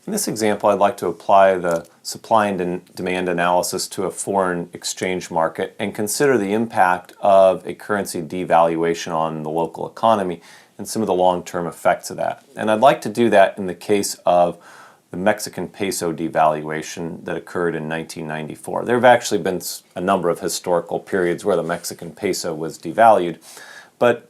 In this example, I'd like to apply the supply and demand analysis to a foreign exchange market and consider the impact of a currency devaluation on the local economy and some of the long-term effects of that. And I'd like to do that in the case of the Mexican peso devaluation that occurred in 1994. There have actually been a number of historical periods where the Mexican peso was devalued, but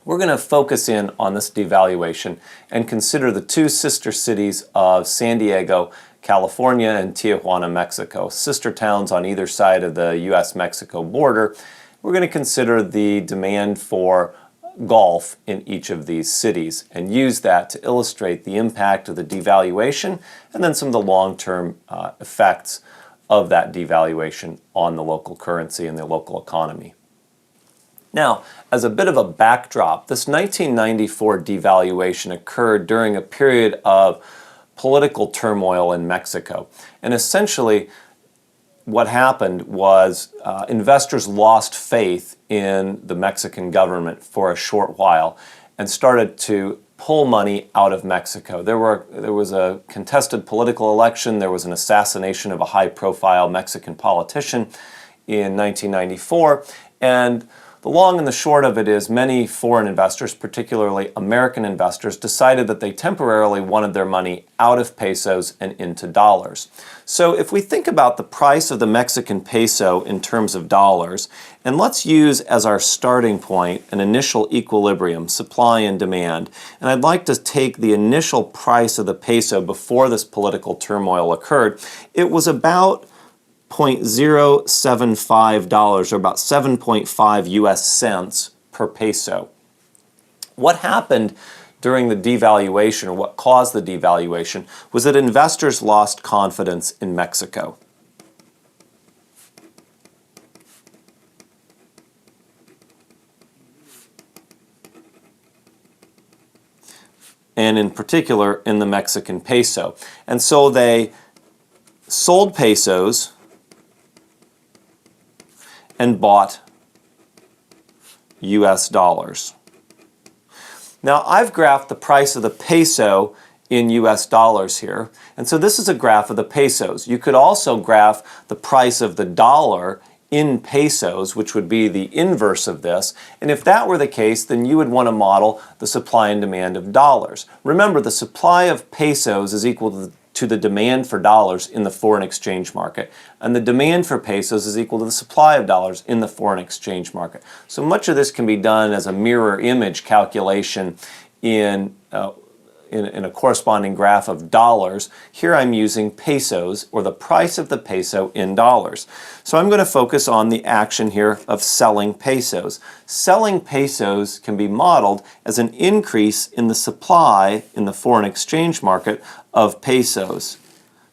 we're going to focus in on this devaluation and consider the two sister cities of San Diego, California, and Tijuana, Mexico, sister towns on either side of the U.S.-Mexico border. We're going to consider the demand for golf in each of these cities and use that to illustrate the impact of the devaluation and then some of the long-term effects of that devaluation on the local currency and the local economy. Now, as a bit of a backdrop, this 1994 devaluation occurred during a period of political turmoil in Mexico. And essentially, what happened was investors lost faith in the Mexican government for a short while and started to pull money out of Mexico. There was a contested political election, there was an assassination of a high-profile Mexican politician in 1994, and the long and the short of it is many foreign investors, particularly American investors, decided that they temporarily wanted their money out of pesos and into dollars. So if we think about the price of the Mexican peso in terms of dollars, and let's use as our starting point an initial equilibrium, supply and demand, and I'd like to take the initial price of the peso before this political turmoil occurred, it was about $0.075 or about 7.5 US cents per peso. What happened during the devaluation, or what caused the devaluation, was that investors lost confidence in Mexico. And in particular in the Mexican peso. And so they sold pesos and bought US dollars. Now I've graphed the price of the peso in US dollars here, and so this is a graph of the pesos. You could also graph the price of the dollar in pesos, which would be the inverse of this, and if that were the case, then you would want to model the supply and demand of dollars. Remember, the supply of pesos is equal to the demand for dollars in the foreign exchange market, and the demand for pesos is equal to the supply of dollars in the foreign exchange market. So much of this can be done as a mirror image calculation in a corresponding graph of dollars. Here I'm using pesos, or the price of the peso in dollars. So I'm going to focus on the action here of selling pesos. Selling pesos can be modeled as an increase in the supply in the foreign exchange market of pesos.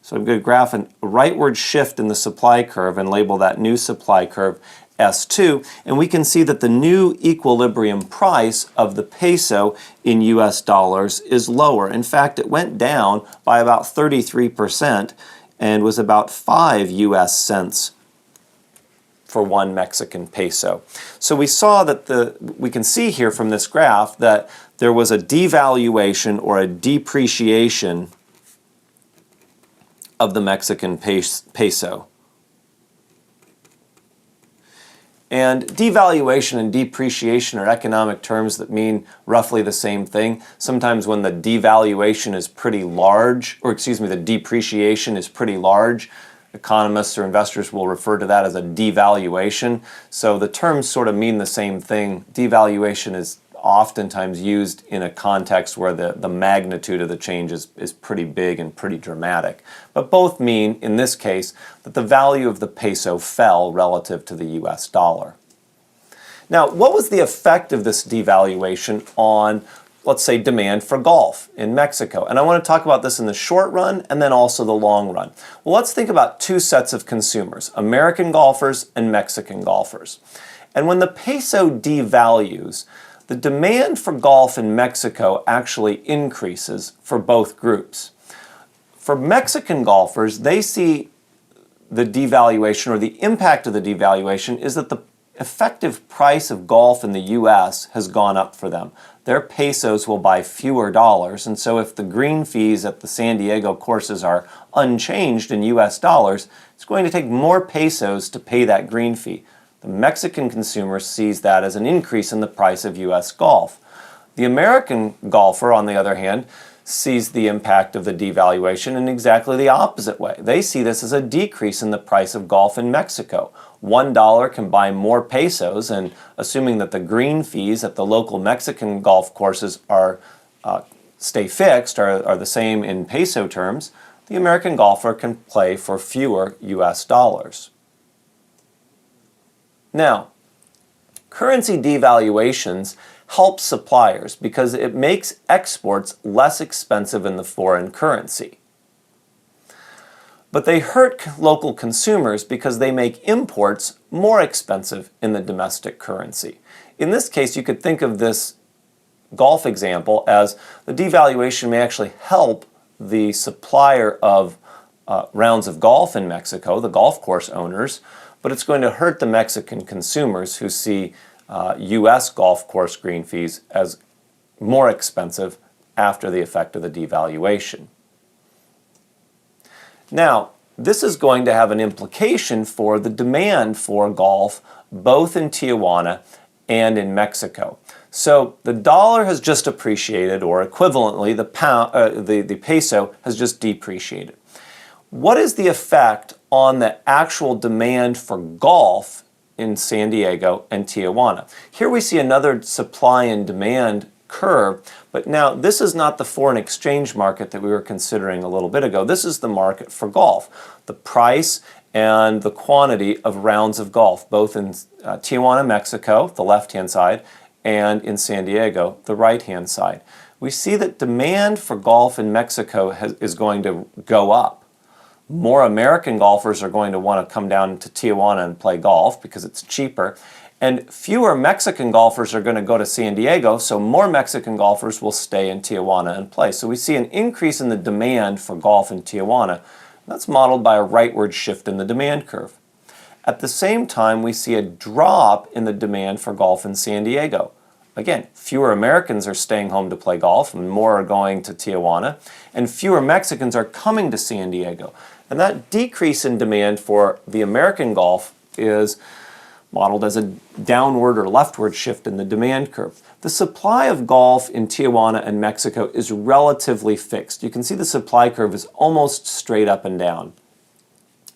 So I'm going to graph a rightward shift in the supply curve and label that new supply curve S2, and we can see that the new equilibrium price of the peso in US dollars is lower. In fact, it went down by about 33% and was about 5 US cents for one Mexican peso. So we saw that we can see here from this graph that there was a devaluation or a depreciation of the Mexican peso. And devaluation and depreciation are economic terms that mean roughly the same thing. Sometimes when the devaluation is pretty large, or excuse me, the depreciation is pretty large, economists or investors will refer to that as a devaluation. So the terms sort of mean the same thing. Devaluation is oftentimes used in a context where the magnitude of the change is pretty big and pretty dramatic. But both mean, in this case, that the value of the peso fell relative to the US dollar. Now, what was the effect of this devaluation on, let's say, demand for golf in Mexico? And I want to talk about this in the short run and then also the long run. Well, let's think about two sets of consumers, American golfers and Mexican golfers. And when the peso devalues, the demand for golf in Mexico actually increases for both groups. For Mexican golfers, they see the devaluation, or the impact of the devaluation, is that effective price of golf in the U.S. has gone up for them. Their pesos will buy fewer dollars, and so if the green fees at the San Diego courses are unchanged in U.S. dollars, it's going to take more pesos to pay that green fee. The Mexican consumer sees that as an increase in the price of U.S. golf. The American golfer, on the other hand, sees the impact of the devaluation in exactly the opposite way. They see this as a decrease in the price of golf in Mexico. $1 can buy more pesos, and assuming that the green fees at the local Mexican golf courses stay fixed, are the same in peso terms, the American golfer can play for fewer U.S. dollars. Now, currency devaluations help suppliers because it makes exports less expensive in the foreign currency. But they hurt local consumers because they make imports more expensive in the domestic currency. In this case, you could think of this golf example as the devaluation may actually help the supplier of rounds of golf in Mexico, the golf course owners, but it's going to hurt the Mexican consumers who see U.S. golf course green fees as more expensive after the effect of the devaluation. Now, this is going to have an implication for the demand for golf both in Tijuana and in Mexico. So the dollar has just appreciated, or equivalently, the peso has just depreciated. What is the effect on the actual demand for golf in San Diego and Tijuana? Here we see another supply and demand curve, but now this is not the foreign exchange market that we were considering a little bit ago. This is the market for golf. The price and the quantity of rounds of golf, both in Tijuana, Mexico, the left-hand side, and in San Diego, the right-hand side. We see that demand for golf in Mexico is going to go up. More American golfers are going to want to come down to Tijuana and play golf because it's cheaper. And fewer Mexican golfers are going to go to San Diego, so more Mexican golfers will stay in Tijuana and play. So we see an increase in the demand for golf in Tijuana. That's modeled by a rightward shift in the demand curve. At the same time, we see a drop in the demand for golf in San Diego. Again, fewer Americans are staying home to play golf, and more are going to Tijuana, and fewer Mexicans are coming to San Diego. And that decrease in demand for the American golf is modeled as a downward or leftward shift in the demand curve. The supply of golf in Tijuana and Mexico is relatively fixed. You can see the supply curve is almost straight up and down.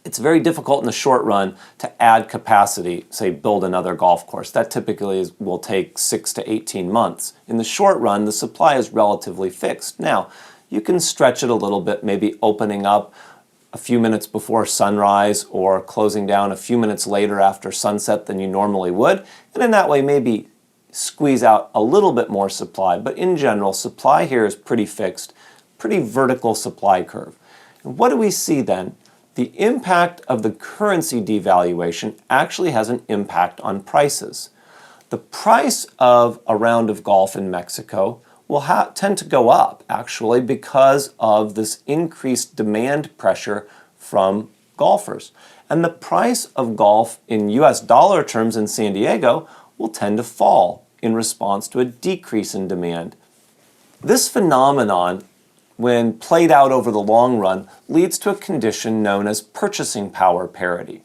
It's very difficult in the short run to add capacity, say build another golf course. That typically will take 6 to 18 months. In the short run, the supply is relatively fixed. Now, you can stretch it a little bit, maybe opening up a few minutes before sunrise or closing down a few minutes later after sunset than you normally would, and in that way maybe squeeze out a little bit more supply. But in general, supply here is pretty fixed, pretty vertical supply curve. And what do we see then? The impact of the currency devaluation actually has an impact on prices. The price of a round of golf in Mexico will tend to go up, actually, because of this increased demand pressure from golfers. And the price of golf in US dollar terms in San Diego will tend to fall in response to a decrease in demand. This phenomenon, when played out over the long run, leads to a condition known as purchasing power parity.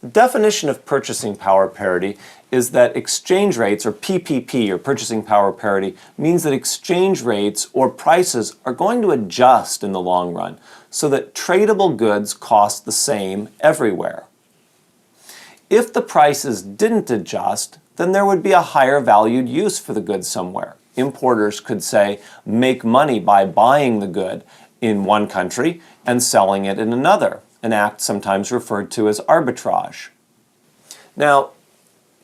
The definition of purchasing power parity is that exchange rates, or PPP, or purchasing power parity, means that exchange rates or prices are going to adjust in the long run so that tradable goods cost the same everywhere. If the prices didn't adjust, then there would be a higher valued use for the goods somewhere. Importers could say, make money by buying the good in one country and selling it in another, an act sometimes referred to as arbitrage. Now,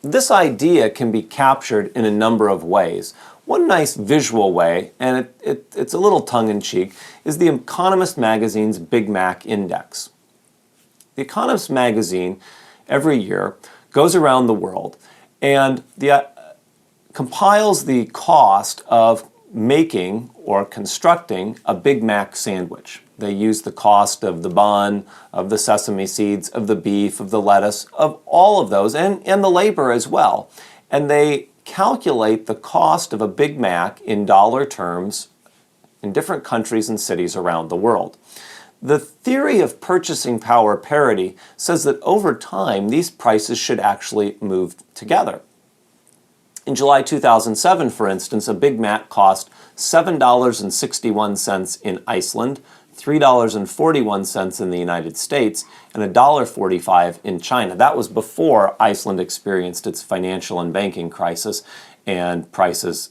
this idea can be captured in a number of ways. One nice visual way, and it's a little tongue-in-cheek, is the Economist magazine's Big Mac Index. The Economist magazine, every year, goes around the world and compiles the cost of making or constructing a Big Mac sandwich. They use the cost of the bun, of the sesame seeds, of the beef, of the lettuce, of all of those, and the labor as well. And they calculate the cost of a Big Mac in dollar terms in different countries and cities around the world. The theory of purchasing power parity says that over time, these prices should actually move together. In July 2007, for instance, a Big Mac cost $7.61 in Iceland, $3.41 in the United States, and $1.45 in China. That was before Iceland experienced its financial and banking crisis, and prices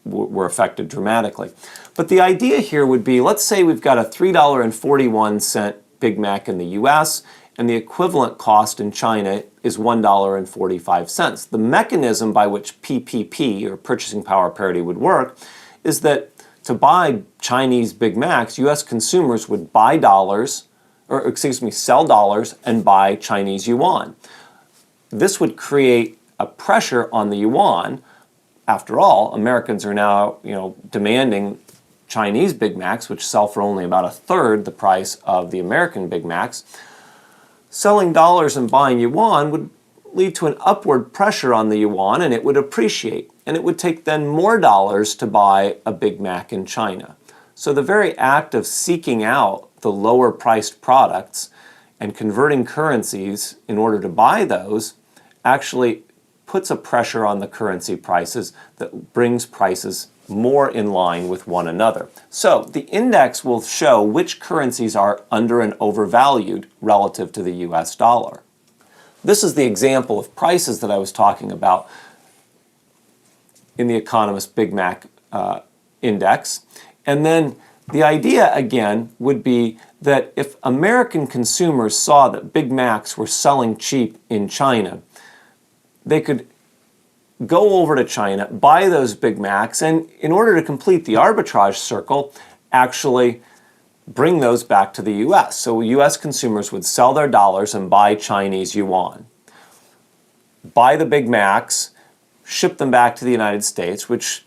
were affected dramatically. But the idea here would be, let's say we've got a $3.41 Big Mac in the US, and the equivalent cost in China is $1.45. The mechanism by which PPP, or purchasing power parity, would work is that to buy Chinese Big Macs, US consumers would buy dollars, or excuse me, sell dollars and buy Chinese yuan. This would create a pressure on the yuan. After all, Americans are now, demanding Chinese Big Macs, which sell for only about a third the price of the American Big Macs. Selling dollars and buying yuan would lead to an upward pressure on the yuan, and it would appreciate. And it would take then more dollars to buy a Big Mac in China. So the very act of seeking out the lower priced products and converting currencies in order to buy those actually puts a pressure on the currency prices that brings prices more in line with one another. So the index will show which currencies are under and overvalued relative to the US dollar. This is the example of prices that I was talking about in the Economist Big Mac index. And then the idea, again, would be that if American consumers saw that Big Macs were selling cheap in China, they could go over to China, buy those Big Macs, and in order to complete the arbitrage circle, actually bring those back to the US. So US consumers would sell their dollars and buy Chinese yuan, buy the Big Macs, ship them back to the United States, which,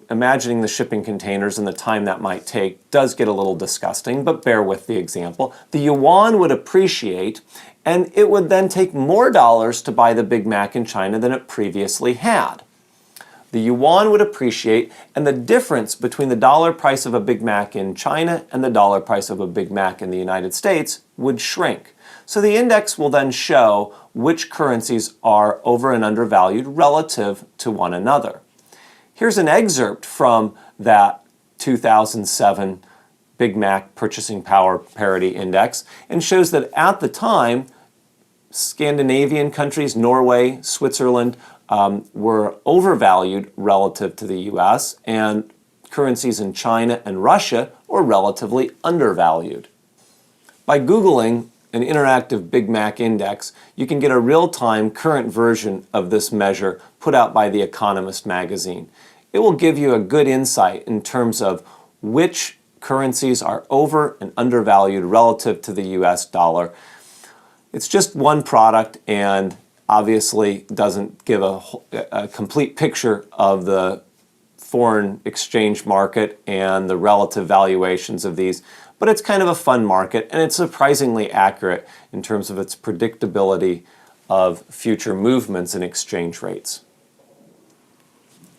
imagining the shipping containers and the time that might take does get a little disgusting, but bear with the example. The yuan would appreciate, and it would then take more dollars to buy the Big Mac in China than it previously had. The yuan would appreciate, and the difference between the dollar price of a Big Mac in China and the dollar price of a Big Mac in the United States would shrink. So the index will then show which currencies are over and undervalued relative to one another. Here's an excerpt from that 2007 Big Mac Purchasing Power Parity Index, and shows that at the time, Scandinavian countries, Norway, Switzerland, were overvalued relative to the US, and currencies in China and Russia were relatively undervalued. By Googling an interactive Big Mac index, you can get a real-time current version of this measure put out by The Economist magazine. It will give you a good insight in terms of which currencies are over and undervalued relative to the US dollar. It's just one product and obviously doesn't give a complete picture of the foreign exchange market and the relative valuations of these, but it's kind of a fun market, and it's surprisingly accurate in terms of its predictability of future movements in exchange rates.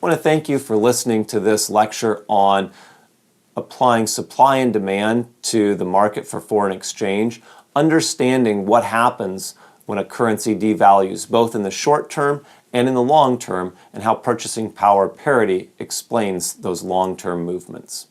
I want to thank you for listening to this lecture on applying supply and demand to the market for foreign exchange, understanding what happens when a currency devalues, both in the short term and in the long term, and how purchasing power parity explains those long-term movements.